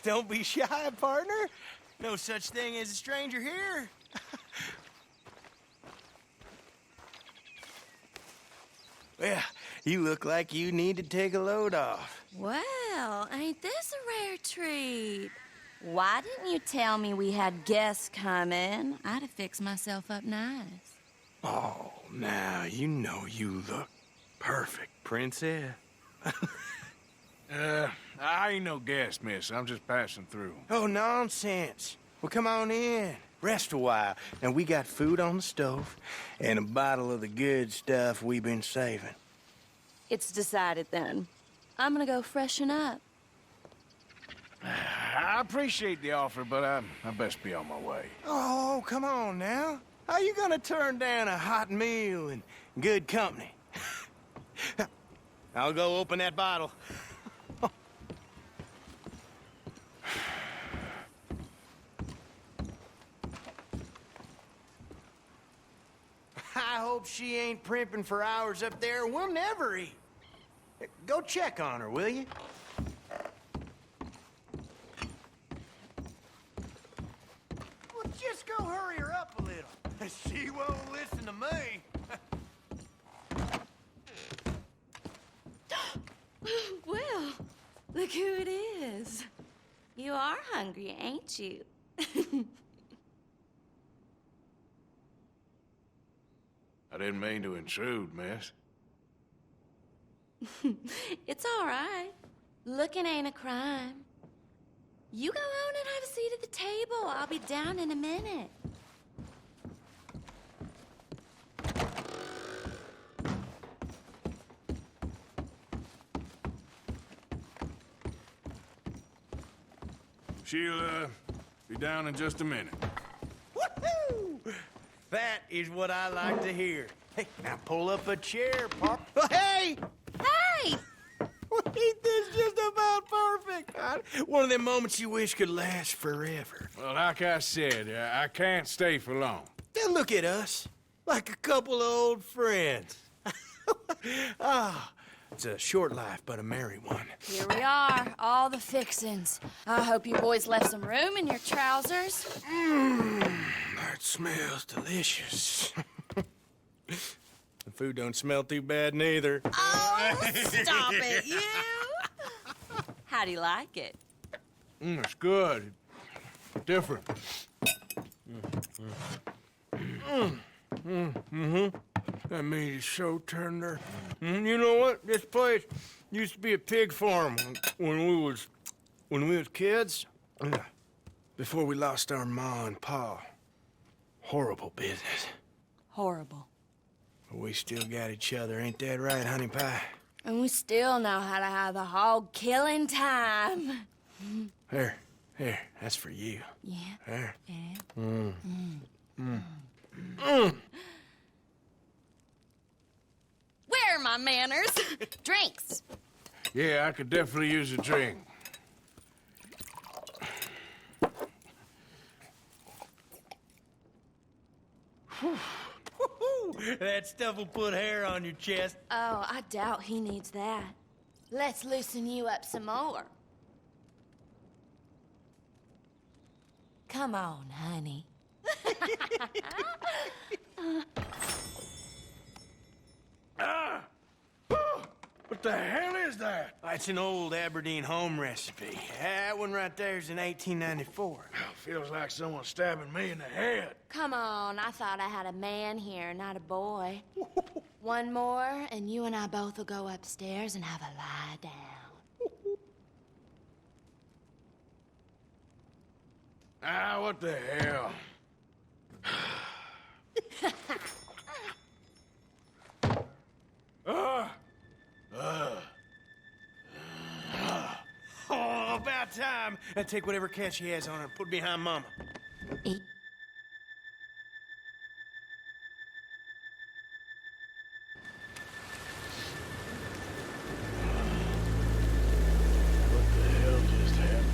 Don't be shy, partner. No such thing as a stranger here. Well, you look like you need to take a load off. Well, ain't this a rare treat? Why didn't you tell me we had guests coming? I'd have fixed myself up nice. Oh, now you know you look perfect, princess. I ain't no guest, miss. I'm just passing through. Oh, nonsense. Well, come on in. Rest a while. And we got food on the stove and a bottle of the good stuff we've been saving. It's decided then. I'm gonna go freshen up. I appreciate the offer, but I best be on my way. Oh, come on now. How you gonna turn down a hot meal and good company? I'll go open that bottle. I hope she ain't primping for hours up there. We'll never eat. Go check on her, will you? Well, just go hurry her up a little. She won't listen to me. Well, look who it is. You are hungry, ain't you? I didn't mean to intrude, miss. It's all right. Looking ain't a crime. You go on and have a seat at the table. I'll be down in a minute. She'll, be down in just a minute. Woohoo! That is what I like to hear. Hey, now pull up a chair, Pop. Oh, hey! Hey! Ain't this just about perfect? One of them moments you wish could last forever. Well, like I said, I can't stay for long. Then look at us, like a couple of old friends. Ah, it's a short life, but a merry one. Here we are, all the fixins'. I hope you boys left some room in your trousers. That smells delicious. The food don't smell too bad neither. Oh, stop it, you! How do you like it? It's good. Different. That meat is so tender. You know what? This place used to be a pig farm when we was kids. Before we lost our ma and pa. Horrible business. Horrible. But we still got each other, ain't that right, honey pie? And we still know how to have a hog killing time. Here, that's for you. Yeah. There. Yeah. Where are my manners? Drinks. Yeah, I could definitely use a drink. That stuff will put hair on your chest. Oh, I doubt he needs that. Let's loosen you up some more. Come on, honey. What the hell is that? It's an old Aberdeen home recipe. That one right there is in 1894. Feels like someone stabbing me in the head. Come on, I thought I had a man here, not a boy. One more, and you and I both will go upstairs and have a lie down. What the hell? Oh, about time. Now take whatever cat she has on her and put it behind Mama. Eat. What the hell just happened?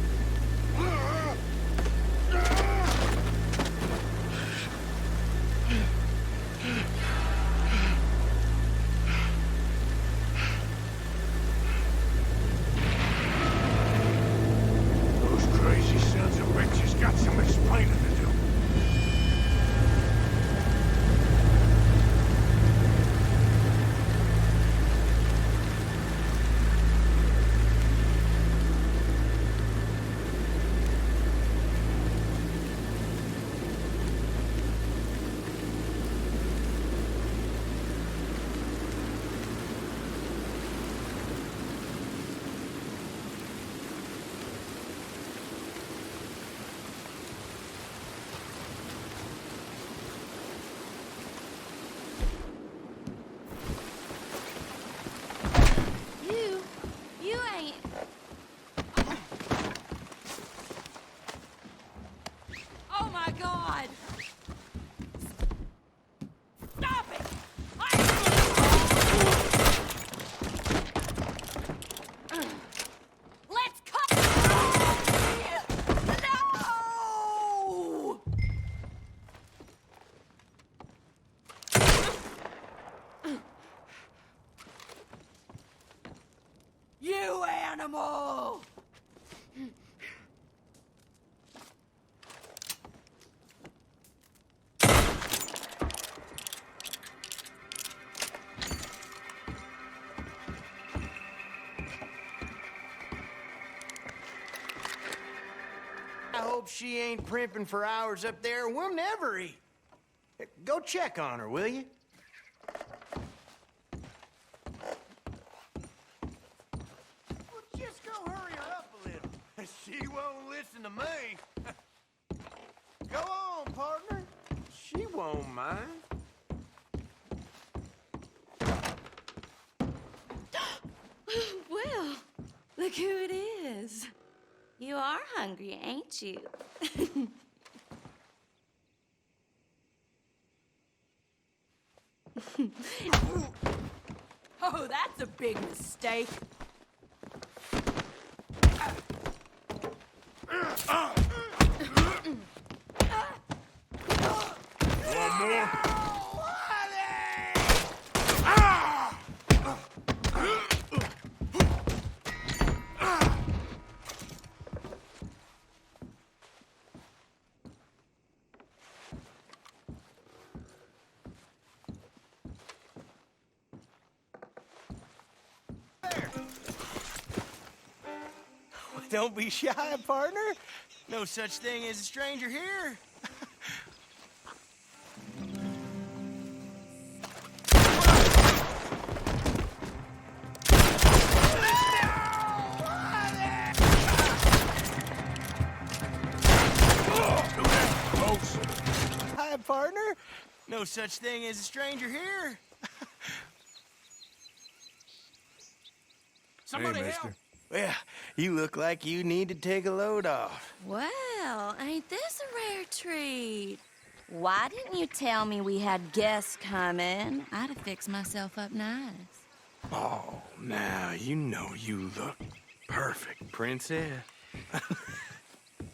Those hope she ain't primping for hours up there. We'll never eat. Go check on her, will you? Well, just go hurry her up a little. She won't listen to me. Go on, partner. She won't mind. Well, look who it is. You are hungry, ain't you? Oh, that's a big mistake. One more. Don't be shy, partner. No such thing as a stranger here. Hi, partner. No such thing as a stranger here. Somebody help! Well, you look like you need to take a load off. Well, ain't this a rare treat? Why didn't you tell me we had guests coming? I'd have fixed myself up nice. Oh, now you know you look perfect, princess.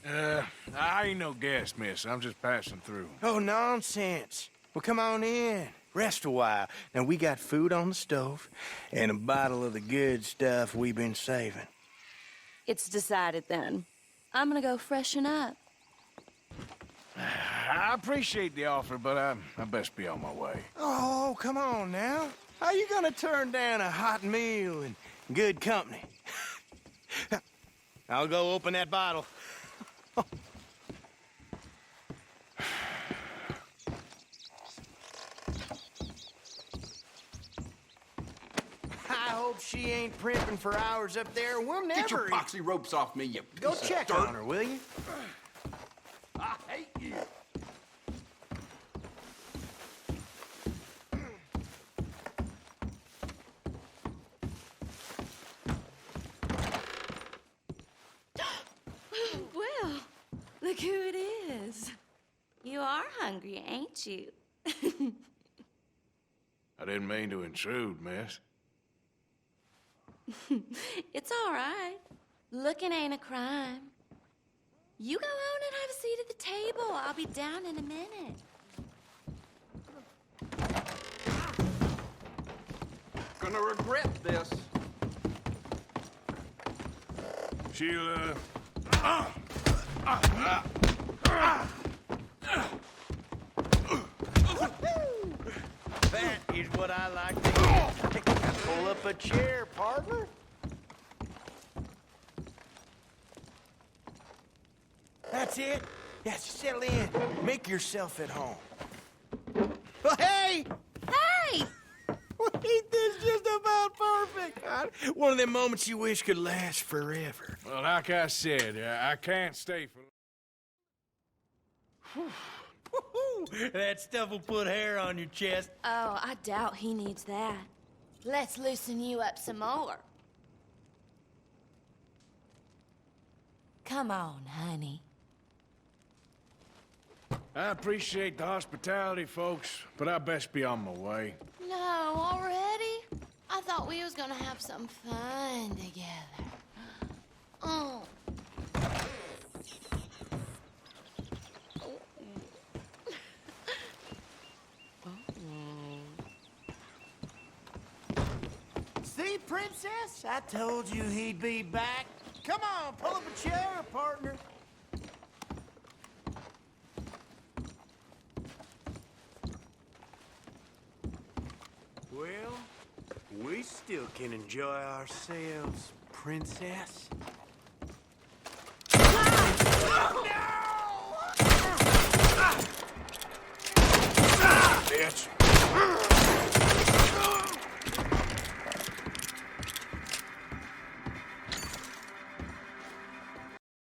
I ain't no guest, miss. I'm just passing through. Oh, nonsense. Well, come on in. Rest a while. Now, we got food on the stove and a bottle of the good stuff we've been saving. It's decided then. I'm gonna go freshen up. I appreciate the offer, but I best be on my way. Oh, come on now. How you gonna turn down a hot meal and good company? I'll go open that bottle. I hope she ain't primping for hours up there. We'll never Get your eat. poxy ropes off me, you Go piece of check dirt. on her, will you? I hate you. Well, look who it is. You are hungry, ain't you? I didn't mean to intrude, miss. It's all right. Looking ain't a crime. You go on and have a seat at the table. I'll be down in a minute. Gonna regret this. Sheila. That is what I like to hear. Pull up a chair, partner. That's it. Yes, settle in. Make yourself at home. Oh, hey! Hey! Ain't this just about perfect? One of them moments you wish could last forever. Well, like I said, I can't stay for... Woo-hoo. That stuff will put hair on your chest. Oh, I doubt he needs that. Let's loosen you up some more. Come on, honey. I appreciate the hospitality, folks, but I best be on my way. No, already? I thought we was gonna have some fun together. Oh. See, princess? I told you he'd be back. Come on, pull up a chair, partner. Well, we still can enjoy ourselves, princess.